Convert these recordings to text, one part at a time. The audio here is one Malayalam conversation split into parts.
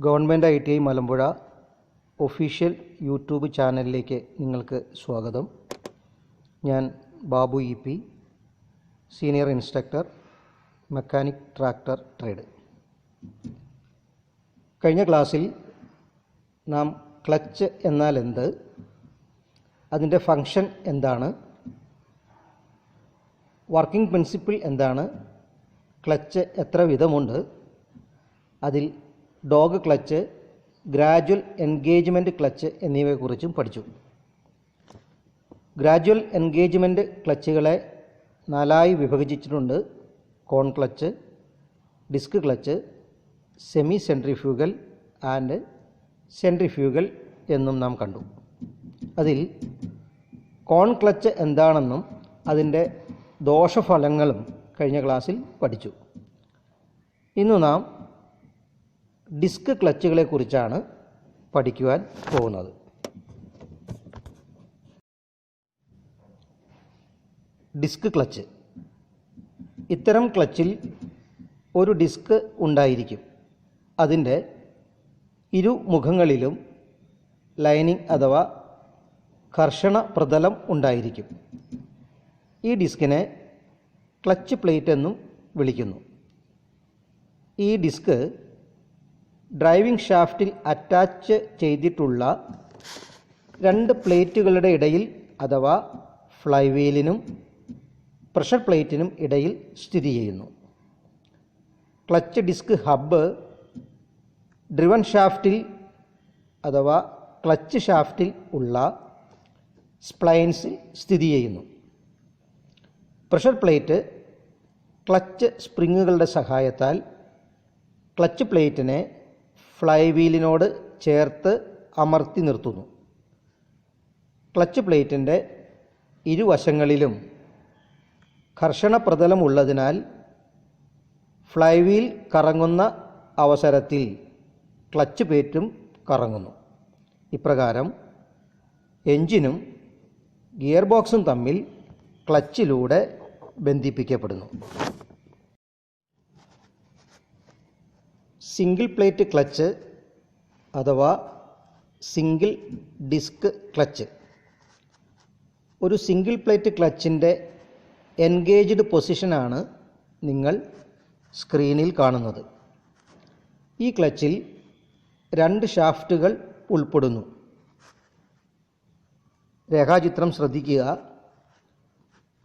Government ITI Malampuzha official YouTube ചാനലിലേക്ക് നിങ്ങൾക്ക് സ്വാഗതം. ഞാൻ Babu EP, senior instructor, mechanic tractor trade. കഴിഞ്ഞ ക്ലാസ്സിൽ നാം ക്ലച്ച് എന്നാൽ എന്ത്, അതിൻ്റെ ഫങ്ഷൻ എന്താണ്, വർക്കിംഗ് പ്രിൻസിപ്പിൾ എന്താണ്, ക്ലച്ച് എത്ര വിധമുണ്ട്, അതിൽ dog clutch, gradual engagement clutch എന്നിവയെക്കുറിച്ചും പഠിച്ചു. ഗ്രാജുവൽ എൻഗേജ്മെൻറ്റ് ക്ലച്ചുകളെ 4ആയി വിഭജിച്ചിട്ടുണ്ട്. Cone clutch, disc clutch, semi centrifugal and centrifugal എന്നും നാം കണ്ടു. അതിൽ കോൺ ക്ലച്ച് എന്താണെന്നും അതിൻ്റെ ദോഷഫലങ്ങളും കഴിഞ്ഞ ക്ലാസ്സിൽ പഠിച്ചു. ഇന്ന് നാം ഡിസ്ക് ക്ലച്ചുകളെക്കുറിച്ചാണ് പഠിക്കുവാൻ പോകുന്നത്. Disk clutch. ഇത്തരം ക്ലച്ചിൽ ഒരു ഡിസ്ക് ഉണ്ടായിരിക്കും. അതിൻ്റെ ഇരുമുഖങ്ങളിലും ലൈനിങ് അഥവാ ഘർഷണ പ്രതലം ഉണ്ടായിരിക്കും. ഈ ഡിസ്കിനെ ക്ലച്ച് പ്ലേറ്റ് എന്നും വിളിക്കുന്നു. ഈ ഡിസ്ക് ഡ്രൈവിംഗ് ഷാഫ്റ്റിൽ അറ്റാച്ച് ചെയ്തിട്ടുള്ള 2 പ്ലേറ്റുകളുടെ ഇടയിൽ അഥവാ ഫ്ലൈ വീലിനും പ്രഷർ പ്ലേറ്റിനും ഇടയിൽ സ്ഥിതി ചെയ്യുന്നു. ക്ലച്ച് ഡിസ്ക് ഹബ്ബ് ഡ്രിവൺ ഷാഫ്റ്റിൽ അഥവാ ക്ലച്ച് ഷാഫ്റ്റിൽ ഉള്ള സ്പ്ലൈൻസിൽ സ്ഥിതി ചെയ്യുന്നു. പ്രഷർ പ്ലേറ്റ് ക്ലച്ച് സ്പ്രിങ്ങുകളുടെ സഹായത്താൽ ക്ലച്ച് പ്ലേറ്റിനെ ഫ്ലൈ വീലിനോട് ചേർത്ത് അമർത്തി നിർത്തുന്നു. ക്ലച്ച് പ്ലേറ്റിൻ്റെ ഇരുവശങ്ങളിലും ഘർഷണ പ്രതലം ഉള്ളതിനാൽ ഫ്ലൈ വീൽ കറങ്ങുന്ന അവസരത്തിൽ ക്ലച്ച് പ്ലേറ്റും കറങ്ങുന്നു. ഇപ്രകാരം എഞ്ചിനും ഗിയർ ബോക്സും തമ്മിൽ ക്ലച്ചിലൂടെ ബന്ധിപ്പിക്കപ്പെടുന്നു. സിംഗിൾ പ്ലേറ്റ് ക്ലച്ച് അഥവാ സിംഗിൾ ഡിസ്ക് ക്ലച്ച്. ഒരു സിംഗിൾ പ്ലേറ്റ് ക്ലച്ചിൻ്റെ എൻഗേജ്ഡ് പൊസിഷനാണ് നിങ്ങൾ സ്ക്രീനിൽ കാണുന്നത്. ഈ ക്ലച്ചിൽ 2 ഷാഫ്റ്റുകൾ ഉൾപ്പെടുന്നു. രേഖാചിത്രം ശ്രദ്ധിക്കുക.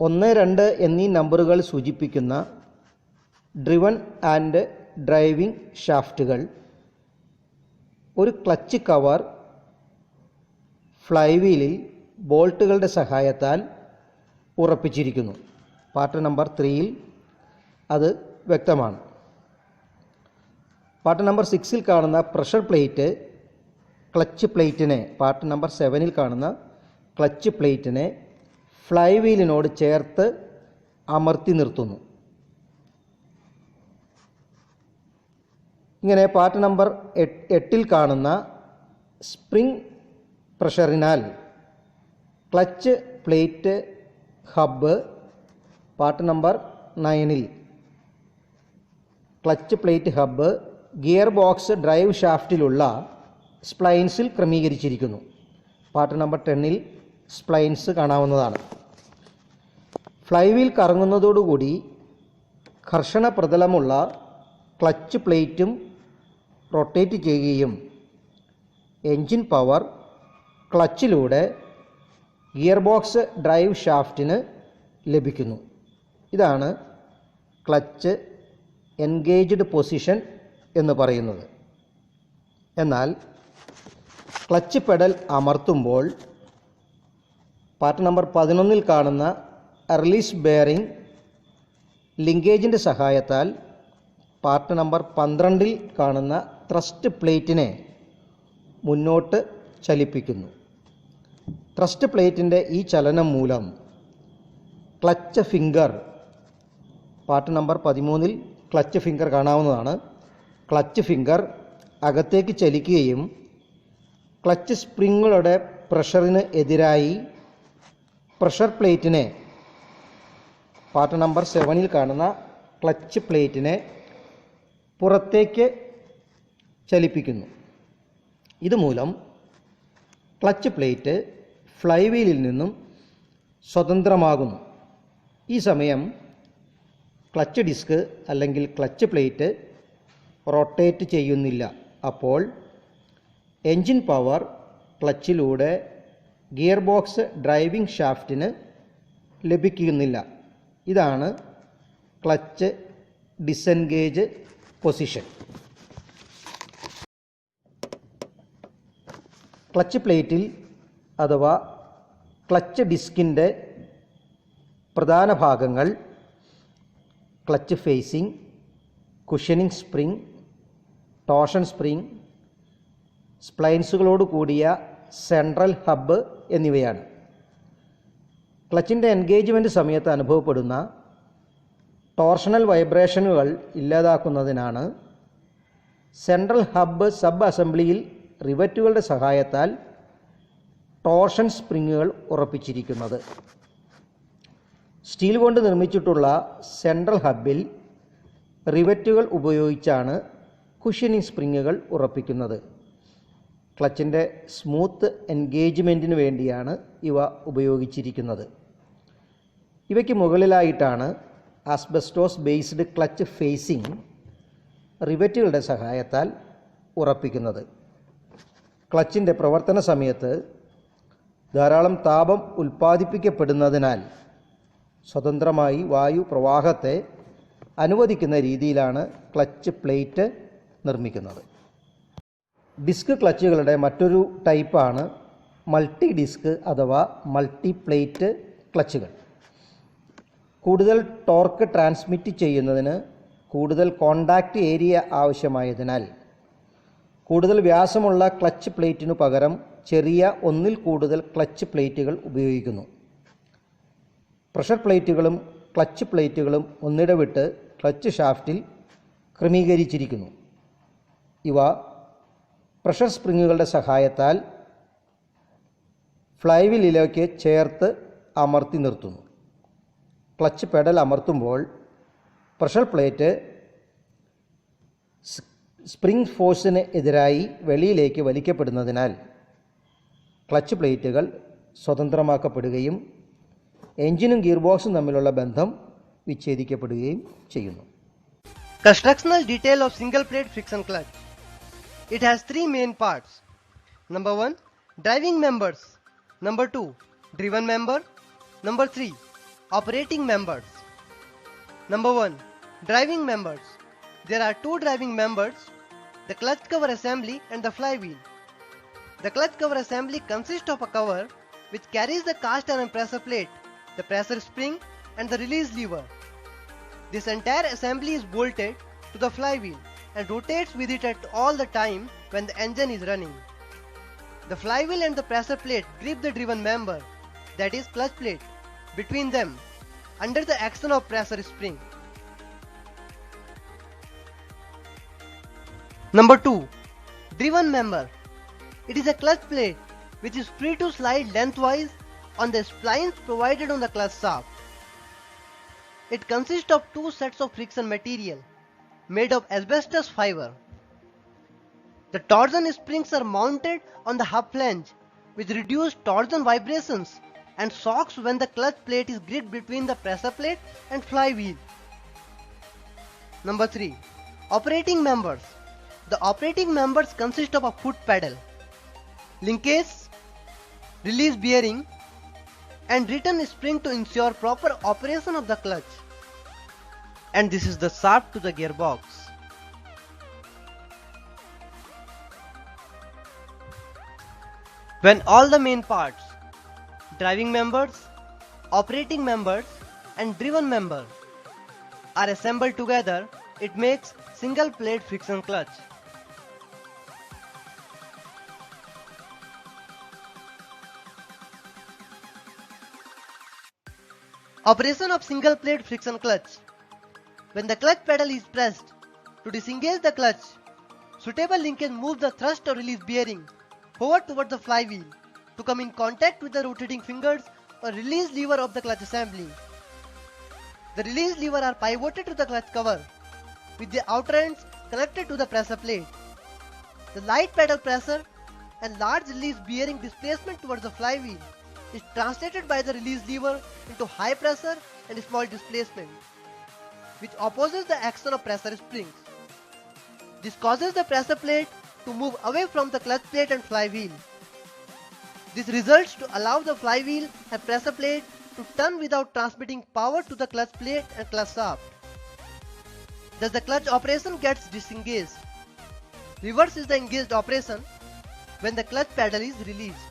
1, 2 എന്നീ നമ്പറുകൾ സൂചിപ്പിക്കുന്ന ഡ്രിവൺ ആൻഡ് ഡ്രൈവിംഗ് ഷാഫ്റ്റുകൾ, ഒരു ക്ലച്ച് കവർ ഫ്ലൈ വീലിൽ ബോൾട്ടുകളുടെ സഹായത്താൽ ഉറപ്പിച്ചിരിക്കുന്നു. പാർട്ട് നമ്പർ 3ൽ അത് വ്യക്തമാണ്. പാർട്ട് നമ്പർ 6ൽ കാണുന്ന പ്രഷർ പ്ലേറ്റ് ക്ലച്ച് പ്ലേറ്റിനെ, പാർട്ട് നമ്പർ 7ൽ കാണുന്ന ക്ലച്ച് പ്ലേറ്റിനെ ഫ്ലൈ വീലിനോട് ചേർത്ത് അമർത്തി നിർത്തുന്നു. ഇങ്ങനെ പാർട്ട് നമ്പർ 8ൽ കാണുന്ന സ്പ്രിംഗ് പ്രഷറിനാൽ clutch plate hub, part number 9ൽ clutch plate hub gearbox drive ഷാഫ്റ്റിലുള്ള സ്പ്ലൈൻസിൽ ക്രമീകരിച്ചിരിക്കുന്നു. പാർട്ട് നമ്പർ 10ൽ സ്പ്ലൈൻസ് കാണാവുന്നതാണ്. ഫ്ലൈ വീൽ കറങ്ങുന്നതോടുകൂടി ഘർഷണ പ്രതലമുള്ള ക്ലച്ച് പ്ലേറ്റും റൊട്ടേറ്റ് ചെയ്യുകയും എൻജിൻ പവർ ക്ലച്ചിലൂടെ ഗിയർ ബോക്സ് ഡ്രൈവ് ഷാഫ്റ്റിന് ലഭിക്കുന്നു. ഇതാണ് ക്ലച്ച് എൻഗേജ്ഡ് പൊസിഷൻ എന്ന് പറയുന്നത്. എന്നാൽ ക്ലച്ച് പെഡൽ അമർത്തുമ്പോൾ പാർട്ട് നമ്പർ 11ൽ കാണുന്ന റിലീസ് ബെയറിംഗ് ലിങ്കേജിൻ്റെ സഹായത്താൽ പാർട്ട് നമ്പർ 12ൽ കാണുന്ന ത്രസ്റ്റ് പ്ലേറ്റിനെ മുന്നോട്ട് ചലിപ്പിക്കുന്നു. ത്രസ്റ്റ് പ്ലേറ്റിൻ്റെ ഈ ചലനം മൂലം ക്ലച്ച് ഫിംഗർ, പാർട്ട് നമ്പർ 13ൽ ക്ലച്ച് ഫിംഗർ കാണാവുന്നതാണ്, ക്ലച്ച് ഫിംഗർ അകത്തേക്ക് ചലിക്കുകയും ക്ലച്ച് സ്പ്രിങ്ങുകളുടെ പ്രഷറിന് എതിരായി പ്രഷർ പ്ലേറ്റിനെ, പാർട്ട് നമ്പർ 7ൽ കാണുന്ന ക്ലച്ച് പ്ലേറ്റിനെ പുറത്തേക്ക് ചലിപ്പിക്കുന്നു. ഇതുമൂലം ക്ലച്ച് പ്ലേറ്റ് ഫ്ലൈ വീലിൽ നിന്നും സ്വതന്ത്രമാകുന്നു. ഈ സമയം ക്ലച്ച് ഡിസ്ക് അല്ലെങ്കിൽ ക്ലച്ച് പ്ലേറ്റ് റൊട്ടേറ്റ് ചെയ്യുന്നില്ല. അപ്പോൾ എൻജിൻ പവർ ക്ലച്ചിലൂടെ ഗിയർ ബോക്സ് ഡ്രൈവിംഗ് ഷാഫ്റ്റിന് ലഭിക്കുന്നില്ല. ഇതാണ് ക്ലച്ച് ഡിസെൻഗേജ് പൊസിഷൻ. ക്ലച്ച് പ്ലേറ്റിൽ അഥവാ ക്ലച്ച് ഡിസ്കിൻ്റെ പ്രധാന ഭാഗങ്ങൾ clutch facing, cushioning spring, torsion spring, സ്പ്ലൈൻസുകളോട് കൂടിയ സെൻട്രൽ ഹബ്ബ് എന്നിവയാണ്. ക്ലച്ചിൻ്റെ എൻഗേജ്മെൻറ്റ് സമയത്ത് അനുഭവപ്പെടുന്ന ടോർഷണൽ വൈബ്രേഷനുകൾ ഇല്ലാതാക്കുന്നതിനാണ് സെൻട്രൽ ഹബ്ബ് സബ് അസംബ്ലിയിൽ റിവറ്റുകളുടെ സഹായത്താൽ ടോർഷൻ സ്പ്രിങ്ങുകൾ ഉറപ്പിച്ചിരിക്കുന്നത്. സ്റ്റീൽ കൊണ്ട് നിർമ്മിച്ചിട്ടുള്ള സെൻട്രൽ ഹബ്ബിൽ റിവറ്റുകൾ ഉപയോഗിച്ചാണ് കുഷനിങ് സ്പ്രിങ്ങുകൾ ഉറപ്പിക്കുന്നത്. ക്ലച്ചിൻ്റെ സ്മൂത്ത് എൻഗേജ്മെൻറ്റിന് വേണ്ടിയാണ് ഇവ ഉപയോഗിച്ചിരിക്കുന്നത്. ഇവയ്ക്ക് മുകളിലായിട്ടാണ് ആസ്ബസ്റ്റോസ് ബേസ്ഡ് ക്ലച്ച് ഫേസിംഗ് റിവറ്റുകളുടെ സഹായത്താൽ ഉറപ്പിക്കുന്നത്. ക്ലച്ചിൻ്റെ പ്രവർത്തന സമയത്ത് ധാരാളം താപം ഉൽപ്പാദിപ്പിക്കപ്പെടുന്നതിനാൽ സ്വതന്ത്രമായി വായു പ്രവാഹത്തെ അനുവദിക്കുന്ന രീതിയിലാണ് ക്ലച്ച് പ്ലേറ്റ് നിർമ്മിക്കുന്നത്. ഡിസ്ക് ക്ലച്ചുകളുടെ മറ്റൊരു ടൈപ്പാണ് മൾട്ടി ഡിസ്ക് അഥവാ മൾട്ടി പ്ലേറ്റ് ക്ലച്ചുകൾ. കൂടുതൽ ടോർക്ക് ട്രാൻസ്മിറ്റ് ചെയ്യുന്നതിന് കൂടുതൽ കോണ്ടാക്റ്റ് ഏരിയ ആവശ്യമായതിനാൽ കൂടുതൽ വ്യാസമുള്ള ക്ലച്ച് പ്ലേറ്റിനു പകരം ചെറിയ ഒന്നിൽ കൂടുതൽ ക്ലച്ച് പ്ലേറ്റുകൾ ഉപയോഗിക്കുന്നു. പ്രഷർ പ്ലേറ്റുകളും ക്ലച്ച് പ്ലേറ്റുകളും ഒന്നിടവിട്ട് ക്ലച്ച് ഷാഫ്റ്റിൽ ക്രമീകരിച്ചിരിക്കുന്നു. ഇവ പ്രഷർ സ്പ്രിങ്ങുകളുടെ സഹായത്താൽ ഫ്ലൈവീലിലേക്ക് ചേർത്ത് അമർത്തി നിർത്തുന്നു. ക്ലച്ച് പെഡൽ അമർത്തുമ്പോൾ പ്രഷർ പ്ലേറ്റ് സ്പ്രിംഗ് ഫോഴ്സിന് എതിരായി വെളിയിലേക്ക് വലിക്കപ്പെടുന്നതിനാൽ ക്ലച്ച് പ്ലേറ്റുകൾ സ്വതന്ത്രമാക്കപ്പെടുകയും എഞ്ചിനും ഗിയർ ബോക്സും തമ്മിലുള്ള ബന്ധം വിച്ഛേദിക്കപ്പെടുകയും ചെയ്യുന്നു. Constructional detail of single plate friction clutch. It has three main parts. Number 1, driving members. Number 2, driven member. Number 3, operating members. Number 1, driving members. There are two driving members, the clutch cover assembly and the flywheel. The clutch cover assembly consists of a cover which carries the cast iron pressure plate, the pressure spring and the release lever. This entire assembly is bolted to the flywheel and rotates with it at all the time when the engine is running. The flywheel and the pressure plate grip the driven member, that is clutch plate, between them under the action of pressure spring. Number 2, driven member. It is a clutch plate which is free to slide lengthwise on the splines provided on the clutch shaft. It consists of two sets of friction material made of asbestos fiber. The torsion springs are mounted on the hub flange which reduce torsion vibrations and shocks when the clutch plate is gripped between the pressure plate and flywheel. Number 3, operating members. The operating members consist of a foot pedal, linkage, release bearing and return spring to ensure proper operation of the clutch. And this is the shaft to the gearbox. When all the main parts, driving members, operating members and driven member are assembled together, it makes single plate friction clutch. Operation of single plate friction clutch. When the clutch pedal is pressed to disengage the clutch, suitable linkage moves the thrust or release bearing forward towards the flywheel to come in contact with the rotating fingers or release lever of the clutch assembly. The release lever are pivoted to the clutch cover with the outer ends connected to the pressure plate. The light pedal pressure and large release bearing displacement towards the flywheel is translated by the release lever into high pressure and small displacement, which opposes the action of pressure springs. This causes the pressure plate to move away from the clutch plate and flywheel. This results to allow the flywheel and pressure plate to turn without transmitting power to the clutch plate and clutch shaft. Thus the clutch operation gets disengaged. Reverse is the engaged operation when the clutch pedal is released.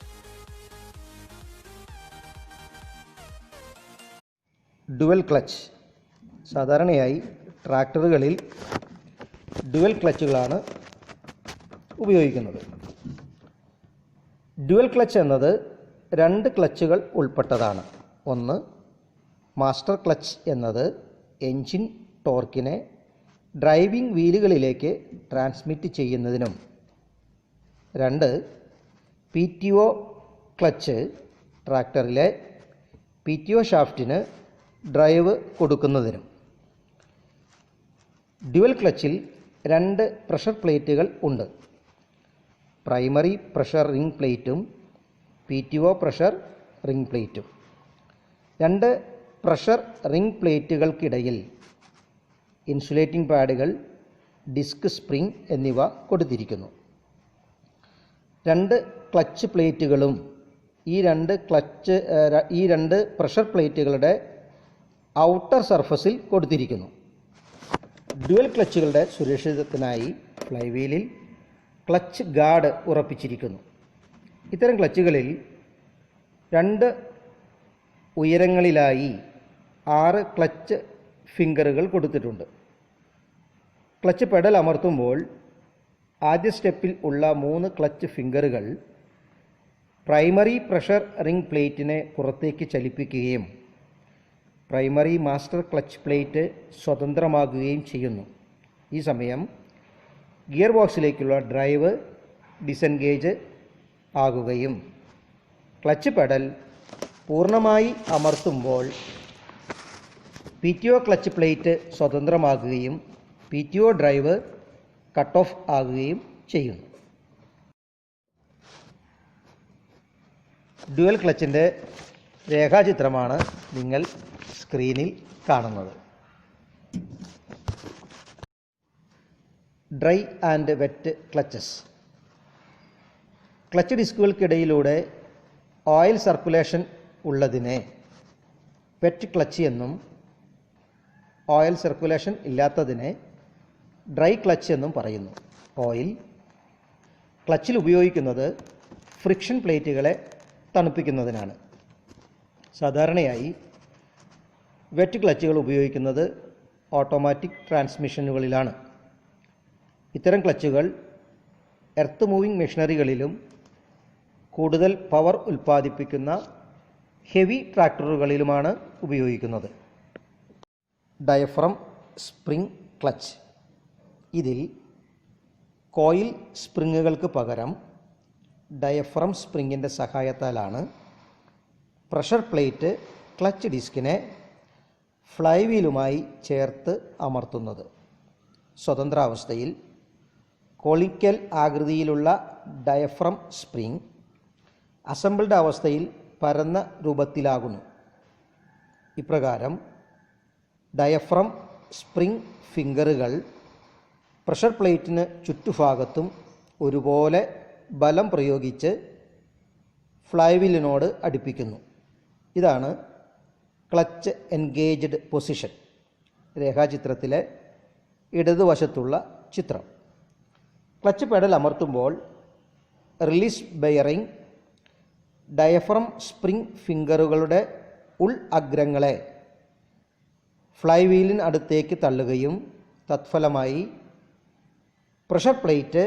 Dual clutch. സാധാരണയായി ട്രാക്ടറുകളിൽ ഡുവൽ ക്ലച്ചുകളാണ് ഉപയോഗിക്കുന്നത്. ഡുവൽ ക്ലച്ച് എന്നത് രണ്ട് ക്ലച്ചുകൾ ഉൾപ്പെട്ടതാണ്. ഒന്ന്, മാസ്റ്റർ ക്ലച്ച് എന്നത് എൻജിൻ ടോർക്കിനെ ഡ്രൈവിംഗ് വീലുകളിലേക്ക് ട്രാൻസ്മിറ്റ് ചെയ്യുന്നതിനും, രണ്ട്, PTO ക്ലച്ച് ട്രാക്ടറിലെ PTO ഷാഫ്റ്റിന് ഡ്രൈവ് കൊടുക്കുന്നതിനും. ഡ്യുവൽ ക്ലച്ചിൽ രണ്ട് പ്രഷർ പ്ലേറ്റുകൾ ഉണ്ട്. പ്രൈമറി പ്രഷർ റിംഗ് പ്ലേറ്റും PTO പ്രഷർ റിംഗ് പ്ലേറ്റും. രണ്ട് പ്രഷർ റിംഗ് പ്ലേറ്റുകൾക്കിടയിൽ ഇൻസുലേറ്റിംഗ് പാഡുകൾ, ഡിസ്ക് സ്പ്രിംഗ് എന്നിവ കൊടുത്തിരിക്കുന്നു. രണ്ട് ക്ലച്ച് പ്ലേറ്റുകളും ഈ രണ്ട് പ്രഷർ പ്ലേറ്റുകളുടെ ഔട്ടർ സർഫസിൽ കൊടുത്തിരിക്കുന്നു. ഡ്യുവൽ ക്ലച്ചുകളുടെ സുരക്ഷിതത്വത്തിനായി ഫ്ലൈവീലിൽ ക്ലച്ച് ഗാർഡ് ഉറപ്പിച്ചിരിക്കുന്നു. ഇത്തരം ക്ലച്ചുകളിൽ രണ്ട് ഉയരങ്ങളിലായി 6 ക്ലച്ച് ഫിംഗറുകൾ കൊടുത്തിട്ടുണ്ട്. ക്ലച്ച് പെഡൽ അമർത്തുമ്പോൾ ആദ്യ സ്റ്റെപ്പിൽ ഉള്ള 3 ക്ലച്ച് ഫിംഗറുകൾ പ്രൈമറി പ്രഷർ റിംഗ് പ്ലേറ്റിനെ പുറത്തേക്ക് ചലിപ്പിക്കുകയും പ്രൈമറി മാസ്റ്റർ ക്ലച്ച് പ്ലേറ്റ് സ്വതന്ത്രമാകുകയും ചെയ്യുന്നു. ഈ സമയം ഗിയർ ബോക്സിലേക്കുള്ള ഡ്രൈവ് ഡിസെൻഗേജ് ആകുകയും ക്ലച്ച് പെഡൽ പൂർണ്ണമായി അമർത്തുമ്പോൾ PTO ക്ലച്ച് പ്ലേറ്റ് സ്വതന്ത്രമാകുകയും PTO ഡ്രൈവ് കട്ട് ഓഫ് ആകുകയും ചെയ്യുന്നു. ഡ്യുവൽ ക്ലച്ചിൻ്റെ രേഖാചിത്രമാണ് നിങ്ങൾ സ്ക്രീനിൽ കാണുന്നത്. Dry and wet clutches. Clutch ഡിസ്കുകൾക്കിടയിലൂടെ ഓയിൽ സർക്കുലേഷൻ ഉള്ളതിനെ വെറ്റ് ക്ലച്ച് എന്നും ഓയിൽ സർക്കുലേഷൻ ഇല്ലാത്തതിനെ ഡ്രൈ ക്ലച്ച് എന്നും പറയുന്നു. ഓയിൽ ക്ലച്ചിൽ ഉപയോഗിക്കുന്നത് ഫ്രിക്ഷൻ പ്ലേറ്റുകളെ തണുപ്പിക്കുന്നതിനാണ്. സാധാരണയായി വെറ്റ് ക്ലച്ചുകൾ ഉപയോഗിക്കുന്നത് ഓട്ടോമാറ്റിക് ട്രാൻസ്മിഷനുകളിലാണ്. ഇത്തരം ക്ലച്ചുകൾ എർത്ത് മൂവിംഗ് മെഷീനറികളിലും കൂടുതൽ പവർ ഉൽപ്പാദിപ്പിക്കുന്ന ഹെവി ട്രാക്ടറുകളിലുമാണ് ഉപയോഗിക്കുന്നത്. Diaphragm spring clutch. ഇതിൽ കോയിൽ സ്പ്രിങ്ങുകൾക്ക് പകരം ഡയഫ്രം സ്പ്രിങ്ങിൻ്റെ സഹായത്താലാണ് പ്രഷർ പ്ലേറ്റ് ക്ലച്ച് ഡിസ്കിനെ ഫ്ലൈവീലുമായി ചേർത്ത് അമർത്തുന്നത്. സ്വതന്ത്രാവസ്ഥയിൽ കോണിക്കൽ ആകൃതിയിലുള്ള ഡയഫ്രം സ്പ്രിംഗ് അസംബിൾഡ് അവസ്ഥയിൽ പരന്ന രൂപത്തിലാകുന്നു. ഇപ്രകാരം ഡയഫ്രം സ്പ്രിംഗ് ഫിംഗറുകൾ പ്രഷർ പ്ലേറ്റിന് ചുറ്റുഭാഗത്തും ഒരുപോലെ ബലം പ്രയോഗിച്ച് ഫ്ലൈവീലിനോട് അടുപ്പിക്കുന്നു. ഇതാണ് ക്ലച്ച് എൻഗേജ്ഡ് പൊസിഷൻ. രേഖാചിത്രത്തിലെ ഇടതുവശത്തുള്ള ചിത്രം. ക്ലച്ച് പെഡൽ അമർത്തുമ്പോൾ റിലീസ് ബെയറിംഗ് ഡയഫ്രം സ്പ്രിംഗ് ഫിംഗറുകളുടെ ഉൾ അഗ്രങ്ങളെ ഫ്ലൈവീലിന് അടുത്തേക്ക് തള്ളുകയും തത്ഫലമായി പ്രഷർ പ്ലേറ്റ്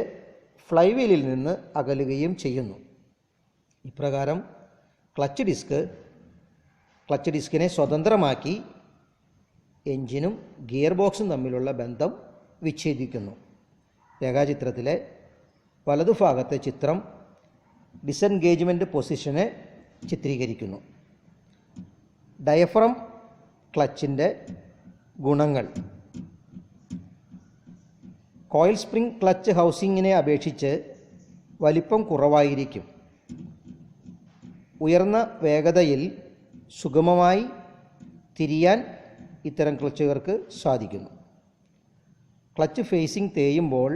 ഫ്ലൈവീലിൽ നിന്ന് അകലുകയും ചെയ്യുന്നു. ഇപ്രകാരം ക്ലച്ച് ഡിസ്കിനെ സ്വതന്ത്രമാക്കി എൻജിനും ഗിയർ ബോക്സും തമ്മിലുള്ള ബന്ധം വിച്ഛേദിക്കുന്നു. രേഖാചിത്രത്തിലെ വലതുഭാഗത്തെ ചിത്രം ഡിസെൻഗേജ്മെൻറ്റ് പൊസിഷനെ ചിത്രീകരിക്കുന്നു. ഡയഫ്രം ക്ലച്ചിൻ്റെ ഗുണങ്ങൾ. കോയിൽ സ്പ്രിംഗ് ക്ലച്ച് ഹൗസിങ്ങിനെ അപേക്ഷിച്ച് വലിപ്പം കുറവായിരിക്കും. ഉയർന്ന വേഗതയിൽ സുഗമമായി തിരിയാൻ ഇത്തരം ക്ലച്ചുകൾക്ക് സാധിക്കുന്നു. ക്ലച്ച് ഫേസിംഗ് തേയുമ്പോൾ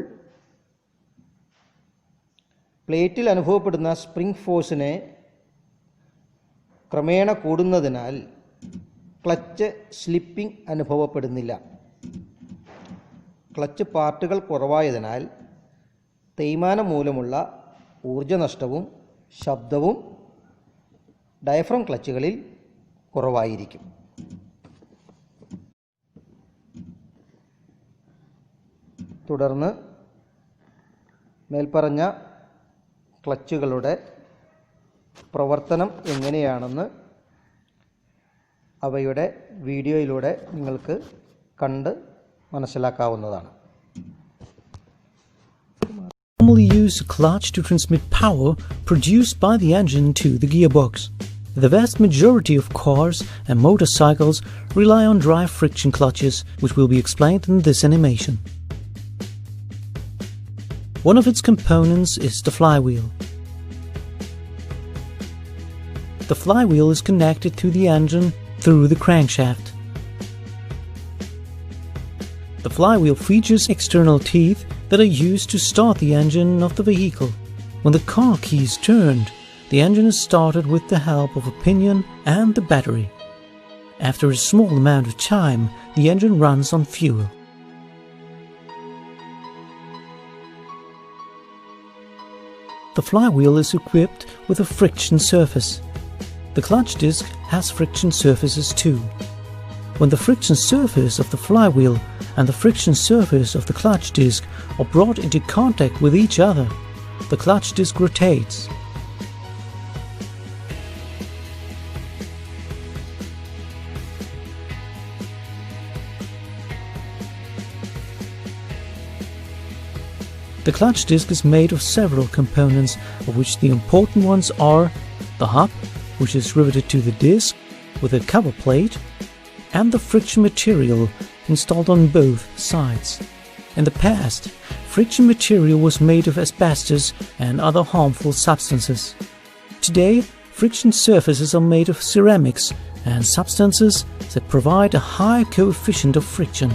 പ്ലേറ്റിൽ അനുഭവപ്പെടുന്ന സ്പ്രിംഗ് ഫോഴ്സിനെ ക്രമേണ കൂടുന്നതിനാൽ ക്ലച്ച് സ്ലിപ്പിംഗ് അനുഭവപ്പെടുന്നില്ല. ക്ലച്ച് പാർട്ടുകൾ കുറവായതിനാൽ തേയ്മാനം മൂലമുള്ള ഊർജ്ജനഷ്ടവും ശബ്ദവും ഡയഫ്രം ക്ലച്ചുകളിൽ കുറവായിരിക്കും. തുടർന്ന് മേൽപ്പറഞ്ഞ ക്ലച്ചുകളുടെ പ്രവർത്തനം എങ്ങനെയാണെന്ന് അവയുടെ വീഡിയോയിലൂടെ നിങ്ങൾക്ക് കണ്ട് മനസ്സിലാക്കാവുന്നതാണ്. Normally use a clutch to transmit power produced by the engine to the gearbox. The vast majority of cars and motorcycles rely on dry friction clutches, which will be explained in this animation. One of its components is the flywheel. The flywheel is connected to the engine through the crankshaft. The flywheel features external teeth that are used to start the engine of the vehicle. When the car key is turned, the engine is started with the help of a pinion and the battery. After a small amount of time, the engine runs on fuel. The flywheel is equipped with a friction surface. The clutch disc has friction surfaces too. When the friction surface of the flywheel and the friction surface of the clutch disc are brought into contact with each other, the clutch disc rotates. The clutch disc is made of several components, of which the important ones are the hub, which is riveted to the disc with a cover plate, and the friction material installed on both sides. In the past, friction material was made of asbestos and other harmful substances. Today, friction surfaces are made of ceramics and substances that provide a high coefficient of friction.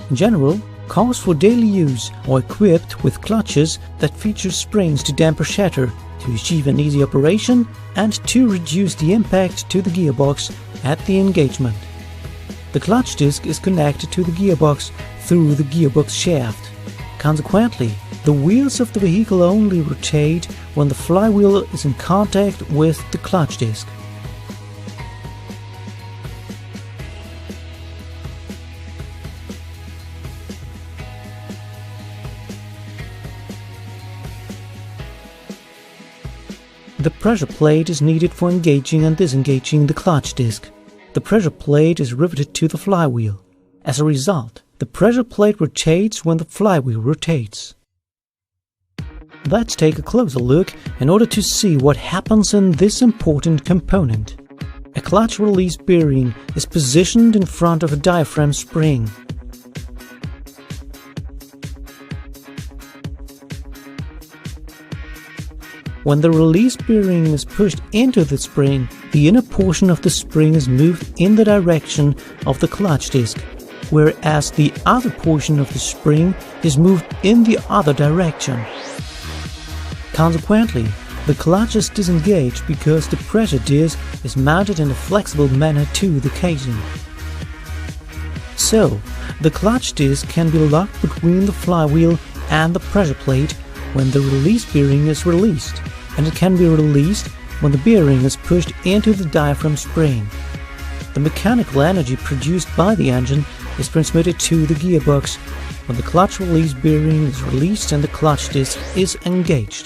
In general, cars for daily use are equipped with clutches that feature springs to damper shatter to achieve an easy operation and to reduce the impact to the gearbox at the engagement. The clutch disc is connected to the gearbox through the gearbox shaft. Consequently, the wheels of the vehicle only rotate when the flywheel is in contact with the clutch disc. The pressure plate is needed for engaging and disengaging the clutch disc. The pressure plate is riveted to the flywheel. As a result, the pressure plate rotates when the flywheel rotates. Let's take a closer look in order to see what happens in this important component. A clutch release bearing is positioned in front of a diaphragm spring. When the release bearing is pushed into the spring, the inner portion of the spring is moved in the direction of the clutch disc, whereas the other portion of the spring is moved in the other direction. Consequently, the clutch is disengaged because the pressure disc is mounted in a flexible manner to the casing. So, the clutch disc can be locked between the flywheel and the pressure plate when the release bearing is released, and it can be released when the bearing is pushed into the diaphragm spring. The mechanical energy produced by the engine is transmitted to the gearbox when the clutch release bearing is released and the clutch disc is engaged.